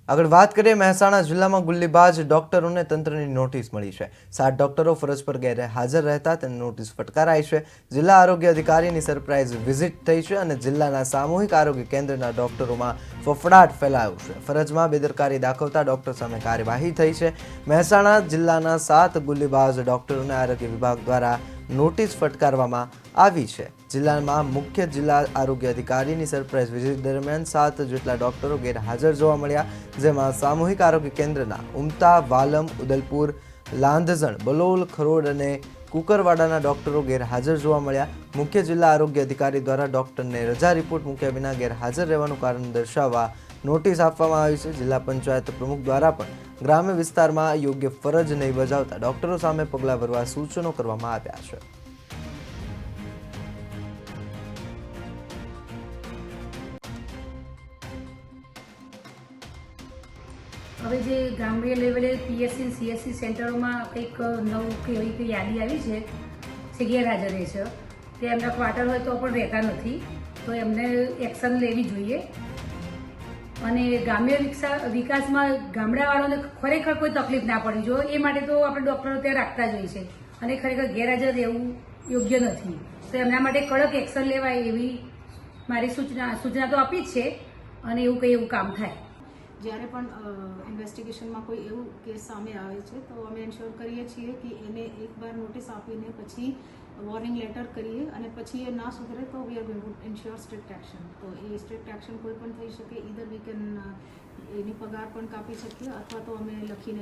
આગળ વાત કરીએ મહેસાણા જિલ્લામાં ગુલ્લીબાજ ડોક્ટરોને તંત્રની નોટિસ મળી છે। 7 ડોક્ટરો ફરજ પર ગેરહાજર રહેતા તેની નોટિસ ફટકારાઈ છે। જિલ્લા આરોગ્ય અધિકારીની સરપ્રાઇઝ વિઝિટ થઈ છે અને જિલ્લાના સામૂહિક આરોગ્ય કેન્દ્રના ડોક્ટરોમાં ફફડાટ ફેલાયો છે। ફરજમાં બેદરકારી દાખવતા ડોક્ટર સામે કાર્યવાહી થઈ છે। મહેસાણા જિલ્લાના 7 ગુલ્લીબાજ ડોક્ટરોને આરોગ્ય વિભાગ દ્વારા નોટિસ ફટકારવામાં આવી છે। જિલ્લામાં મુખ્ય જિલ્લા આરોગ્ય અધિકારીની સરપ્રાઇઝ વિઝિટ દરમિયાન 7 જેટલા ડોક્ટરો ગેરહાજર જોવા મળ્યા, જેમાં સામૂહિક આરોગ્ય કેન્દ્રના ઉમતા, વાલમ, ઉદલપુર, લાંધઝણ, બલોલ, ખરોડ અને કુકરવાડાના ડોક્ટરો ગેરહાજર જોવા મળ્યા। મુખ્ય જિલ્લા આરોગ્ય અધિકારી દ્વારા ડોક્ટરને રજા રિપોર્ટ મૂક્યા વિના ગેરહાજર રહેવાનું કારણ દર્શાવવા નોટિસ આપવામાં આવી છે। જિલ્લા પંચાયત પ્રમુખ દ્વારા પણ ગ્રામ્ય વિસ્તારમાં યોગ્ય ફરજ નહીં બજાવતા ડોક્ટરો સામે પગલાં ભરવા સૂચનો કરવામાં આવ્યા છે। હવે જે ગ્રામ્ય લેવલે પીએસસી સીએસસી સેન્ટરોમાં કંઈક નવું કે એવી કંઈ યાદી આવી છે જે ગેરહાજર રહે છે, તે એમના ક્વાર્ટર હોય તો પણ રહેતા નથી, તો એમને એક્શન લેવી જોઈએ અને ગ્રામ્ય વિકાસમાં ગામડાવાળાને ખરેખર કોઈ તકલીફ ના પડવી જોઈએ, એ માટે તો આપણે ડૉક્ટરો ત્યાં રાખતા જ હોય છે અને ખરેખર ગેરહાજર રહેવું યોગ્ય નથી, તો એમના માટે કડક એક્શન લેવાય એવી મારી સૂચના તો આપી જ છે અને એવું કામ થાય। જ્યારે પણ ઇન્વેસ્ટિગેશનમાં કોઈ એવું કેસ સામે આવે છે તો અમે એન્શ્યોર કરીએ છીએ કે એને એકવાર નોટિસ આપીને પછી વોર્નિંગ લેટર કરીએ અને પછી એ ના સુધરે તો we are going to ensure strict action. તો એ સ્ટ્રિક્ટ એક્શન કોઈ પણ થઈ શકે, ઈધર વી કેન એની પગાર પણ કાપી શકીએ અથવા તો અમે લખીને